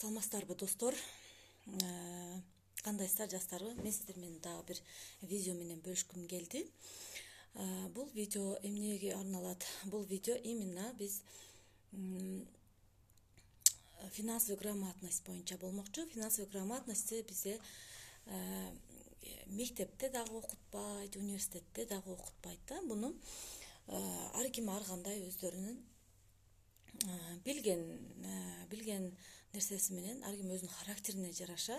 Саламатсыздарбы достор? Кандайсыздар жастарбы? Мен сиздер менен дагы бир видео менен бөлүшкүм келди. Бул видео эмнеге арналат? Бул видео именно биз финансовый грамотность боюнча болмокчу. Финансовый грамотность бизде мектепте дагы окутпайт, университетте дагы окутпайт да. Буну ар ким ар кандай өздөрүнүн билген нерсеси менен ар ким өзүнүн характерине жараша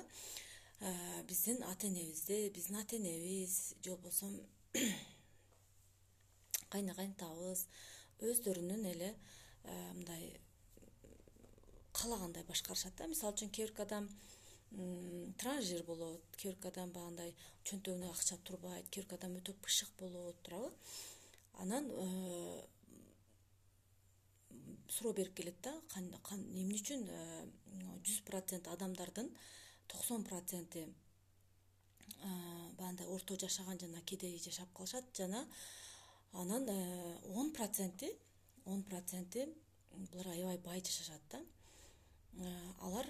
биздин ата энебиз же болбосо кайнатабыз өздөрүнүн эле мындай каалагандай башкарышат да. Мисалы үчүн кээ бир адам транжир болот, кээ бир адам багындай чөнтөгүнө акча турбайт, кээ бир адам өтө бышык болот, туурабы? Анан суроо берип келет да, эмне үчүн 100% адамдардын 90% бандай орто жашаган жана кедей жашап калышат, жана анан 10% булар аябай бай жашашат да. Алар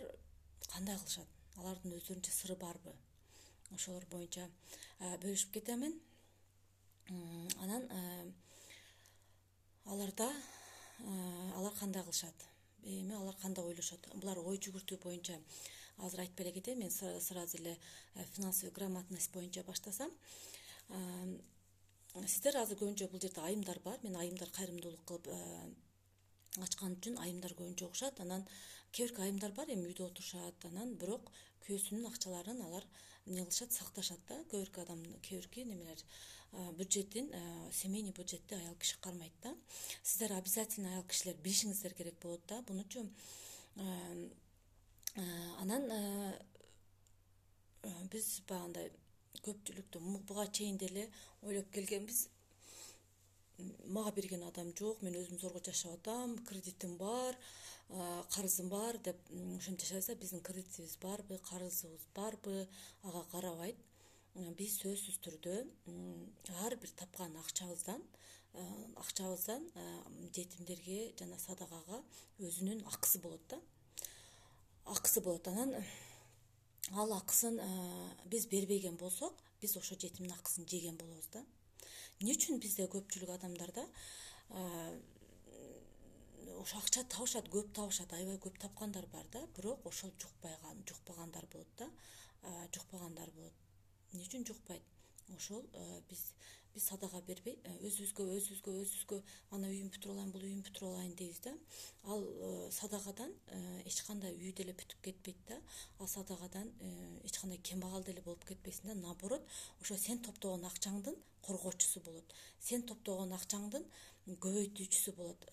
кандай кылышат? Алардын өздөрүнчө сыры барбы? Ошолор боюнча бөлүшүп кетемин. Анан алар кандай кылышат? Эми алар кандай ойлошот? Булар ой жүгүртүү боюнча азыр айтып эле кетейин. Мен сразу эле финансовый грамотность боюнча баштасам. Сиздер азыр көбүнчө бул жерде айымдар бар. Мен айымдар кайрымдуулук кылып ачкан үчүн айымдар көбүнчө окушат. Анан кээ бир айымдар бар, эми үйдө отурушат. Анан бирок күйөөсүнүн акчаларын алар эмне кылышат, сакташат да. Кээ бирки немелер бюджетин, семейный бюджетти аял киши кармайт да. Сиздер обязательно аял кишилер билишиңиздер керек болот да. Бунучу анан биз багындай көпчүлүктө буга чейин деле ойлоп келгенбиз. Мага берген адам жок, мен өзүм зорго жашап атам, кредитим бар, карызым бар деп ошентип жашайбыз. Биздин кредитибиз барбы, карызыбыз барбы, ага карабайт. Биз сөзсүз түрдө ар бир тапкан акчабыздан жетимдерге жана садакага өзүнүн акысы болот да. Акысы болот. Анан ал акысын биз бербеген болсок, биз ошо жетимдин акысын жеген болобуз да. Эмне үчүн бизде көпчүлүк адамдарда ошо акча табышат, көп табышат, аябай көп тапкандар бар да, бирок ошол жукпагандар болот да. Жукпагандар болот. Эмне үчүн жукпайт? Ошол биз садага бербей, өзүбүзгө ана үйүм бүтүрүп алайын, бул үйүм бүтүрүп алайын дейбиз да. Ал садагадан эч кандай үй деле бүтүп кетпейт да. Ал садагадан эч кандай кембагал деле болуп кетпейсиң да. Наоборот, ошо сен топтогон акчаңдын коргоочусу болот. Сен топтогон акчаңдын көбөйтүүчүсү болот.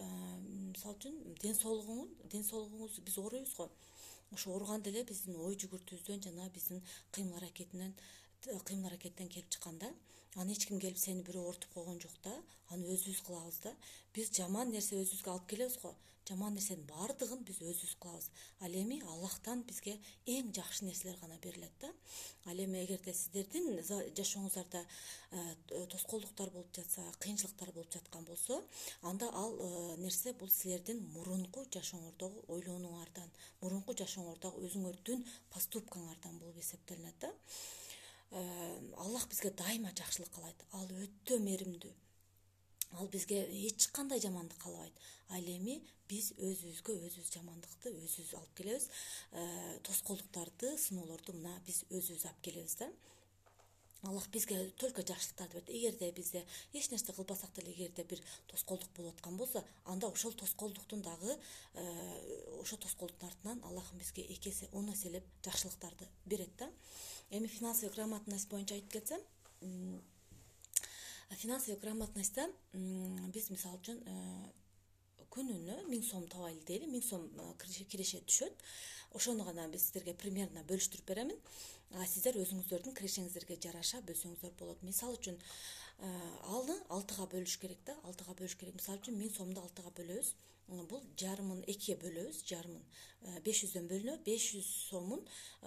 Мисалы үчүн ден соолугуңуз биз ооруйбуз го. Ошо ооруган деле биздин ой жүгүртүүбүздөн жана биздин кыймыл аракеттен келип чыккан да. Аны эч ким келип сени бирөө ортуп койгон жок да. Аны өзүбүз кылабыз да. Биз жаман нерсе өзүбүзгө алып келебиз го. Жаман нерсенин баардыгын биз өзүбүз кылабыз. Ал эми Аллахтан бизге эң жакшы нерселер гана берилет да. Ал эми эгерде сиздердин жашооңуздарда тоскоолдуктар болуп жатса, кыйынчылыктар болуп жаткан болсо, анда ал нерсе бул силердин мурунку жашооңордогу ойлонууңардан, мурунку жашооңордогу өзүңөрдүн поступкаңардан болуп эсептелинет да. Аллах бизге дайыма жакшылык каалайт. Ал өтө мээримдүү. Ал бизге эч кандай жамандык каалабайт. Ал эми биз өзүбүз жамандыкты өзүбүз алып келебиз. Тоскоолдуктарды, сыноолорду мына биз өзүбүз алып келебиз да. Аллах бизге только жакшылыктарды берет. Эгерде бизде эч нерсе кылбасак деле, эгерде бир тоскоолдук болуп аткан болсо, анда ошол тоскоолдуктун дагы ошо тоскоолдуктун артынан Аллахым бизге 2 эсе, 10 эселеп жакшылыктарды берет да. Эми финансовый грамотность боюнча айтып кетсем, финансовый грамотностьта биз мисалы үчүн күнүнө 1000 сом табайлы дейли, 1000 сом киреше түшөт. Ошону гана биз сиздерге примерно бөлүштүрүп беремин. Сиздер өзүңүздөрдүн кирешеңиздерге жараша бөлсөңүздөр болот. Мисалы үчүн аны 6га бөлүш керек да, 6га бөлүш керек. Мисалы үчүн 1000 сомду 6га бөлөбүз. Бул жарымын 2ге бөлөбүз, жарымын 500дөн бөлүнөт, 500 сомун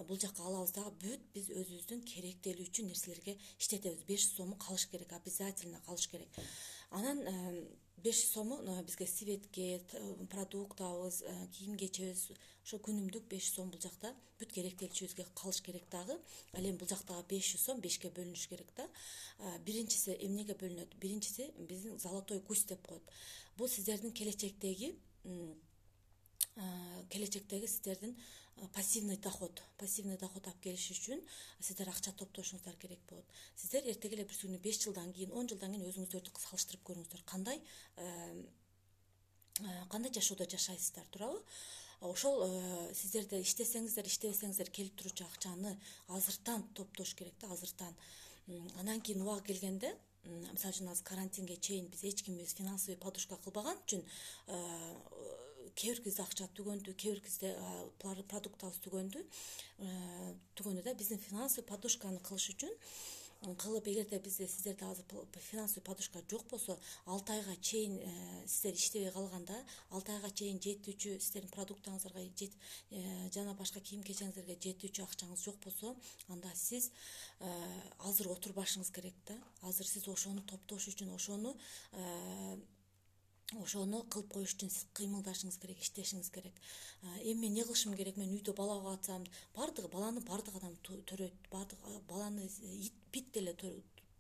бул жака алабыз дагы бүт биз өзүбүздүн керектелүүчү нерселерге иштетебиз. 500 сому калыш керек, обязательно калыш керек. Анан 500 сому бизге светке, продукт алабыз, кийим кечебиз, ошо күнүмдүк 500 сом бул жакта бүт керектеличибизге калыш керек дагы. Ал эми бул жактагы 500 сом 5ке бөлүнүш керек да. Биринчиси эмнеге бөлүнөт? Биринчиси биздин золотой гусь деп коет. Бул сиздердин келечектеги сиздердин пассивный доход алып келиш үчүн сиздер акча топтошуңуздар керек болот. Сиздер эртеге эле бир күнү 5 жылдан кийин, 10 жылдан кийин өзүңүздөрдү салыштырып көрүңүздөр. Кандай жашоодо жашайсыздар, туурабы? Ошол сиздерде иштебесеңиздер келип туручу акчаны азыртан топтош керек да, азыртан. Андан кийин убагы келгенде, мисалы үчүн азыр карантинге чейин биз эч кимибиз финансовый подушка кылбаган үчүн кээ бир кезде акча түгөндү, кээ бир кезде продуктыбыз түгөндү да. Биздин финансовый подушканы кылыш үчүн кылып, эгерде сиздерде азыр финансовый подушка жок болсо, 6 айга чейин сиздер иштебей калганда, 6 айга чейин жетүүчү сиздердин продуктаңыздарга жана башка кийим кечеңиздерге жетүүчү акчаңыз жок болсо, анда сиз азыр отурбашыңыз керек да. Азыр сиз ошону топтош үчүн, ошону кылып коюш үчүн сиз кыймылдашыңыз керек, иштешиңиз керек. Эми мен эмне кылышым керек? Мен үйдө бала багып атсам, баланы бардык адам төрөйт. Баланы бит деле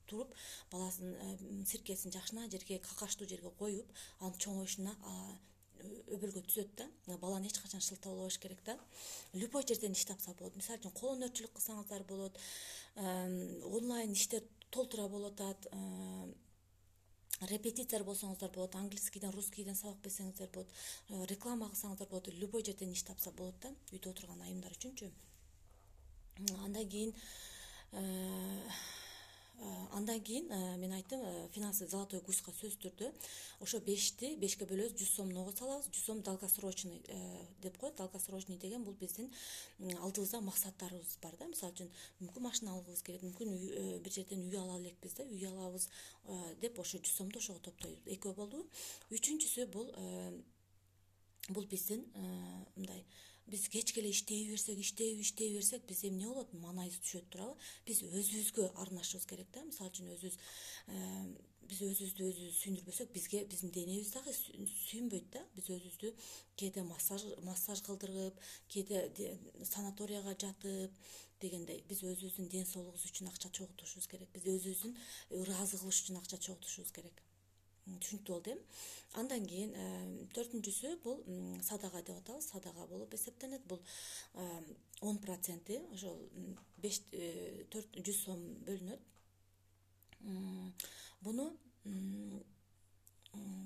туруп, баласын сиркесин жакшына жерге, какаштуу жерге коюп, анын чоңоюшуна өбөлгө түзөт да. Баланы эч качан шылтабалабаш керек да. Любой жерден иш тапса болот. Мисалы үчүн кол өнөрчүлүк кылсаңыздар болот, онлайн иштер толтура болот атат, репетитор болсоңуздар болот, английскийден, русскийден сабак берсеңиздер болот, реклама кылсаңыздар болот, любой жерден иш тапса болот да, үйдө отурган айымдар үчүнчү. Андан кийин мен айттым, финансовый золотой гуська сөзсүз түрдө ошо 5ке бөлөбүз, 100 сомнуга салабыз. 100 сом долгосрочный деп коет. Долгосрочный деген бул биздин алдыбызда максаттарыбыз бар да. Мисалы үчүн мүмкүн машина алгыбыз келет, мүмкүн бир жерден үй ала элекпиз да, үй алабыз деп ошо 100 сомду ошого топтойбуз. Экөө болду. Үчүнчүсү бул биздин мындай, биз кечке эле иштей берсек, биз эмне болот? Маанайыбыз түшөт, туурабы? Биз өзүбүзгө арнашыбыз керек да. Мисалы үчүн биз өзүбүздү сүйүндүрбөсөк, биздин денебиз дагы сүйүнбөйт да. Биз өзүбүздү кээде массаж кылдырып, кээде санаторияга жатып дегендей, биз өзүбүздүн ден соолугубуз үчүн акча чогултушубуз керек. Биз өзүбүздүн ыраазы кылыш үчүн акча чогултушубуз керек. Түшүнүктүү болду эми. Андан кийин 4-сү бул садага деп атабыз. Садага болуп эсептелет. Бул 10% ошол 100 сом бөлүнөт.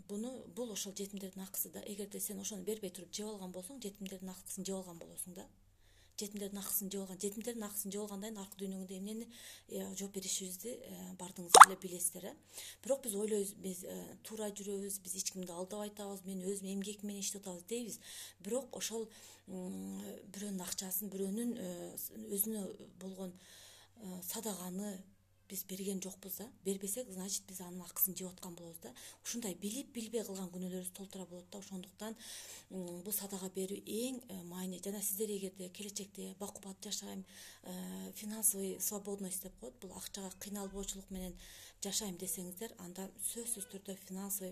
Бул ошол жетимдердин акысы да. Эгерде сен ошону бербей туруп жеп алган болсоң, жетимдердин акысын жеп алган болосуң да. Жетимдердин акысын жеп алгандан кийин аркы дүйнөгүндө эмнени жооп беришибизди бардыгыңыз эле билесиздер. Бирок биз ойлойбуз, биз туура жүрөбүз, биз эч кимди алдабай атабыз, мен өзүм эмгек менен иштеп атабыз дейбиз. Бирок ошол бирөөнүн акчасын, бирөөнүн өзүнө болгон садаганы биз берген жокпуз да. Бербесек, значит, биз анын акысын жеп аткан болобуз да. Ушундай билип билбей кылган күнөөлөрүбүз толтура болот да. Ошондуктан бул садага берүү эң маани. Жана сиздер эгерде келечекте бакубат жашайм, финансовый свободность деп коет, бул акчага кыйналбоочулук менен жашайм десеңиздер, анда сөзсүз түрдө финансовый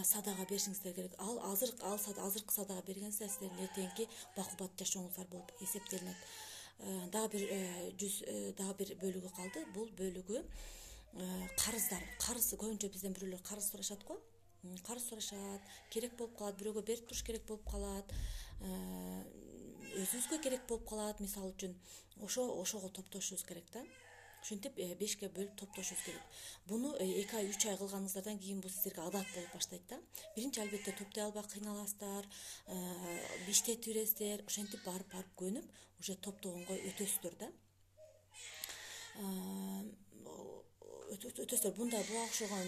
садага беришиңиздер керек. Азыркы садага бергенсиздер, сиздердин эртеңки бакубат жашооңуздар болуп эсептелинет. Дагы бир бөлүгү калды. Бул бөлүгү карыздар. Карыз көбүнчө бизден бирөөлөр карыз сурашат го. Карыз сурашат, керек болуп калат, бирөөгө берип туруш керек болуп калат, өзүбүзгө керек болуп калат, мисалы үчүн. Ошого топтошубуз керек да. Ошентип 5ке бөлүп топтошубуз керек. Буну 2 ай, 3 ай кылганыңыздардан кийин бул сиздерге адат болуп баштайт да. Биринчи албетте топтой албай кыйналасыздар, иштетип бересиздер, ошентип барып көнүп, уже топтогонго өтөсүздөр да. Буга окшогон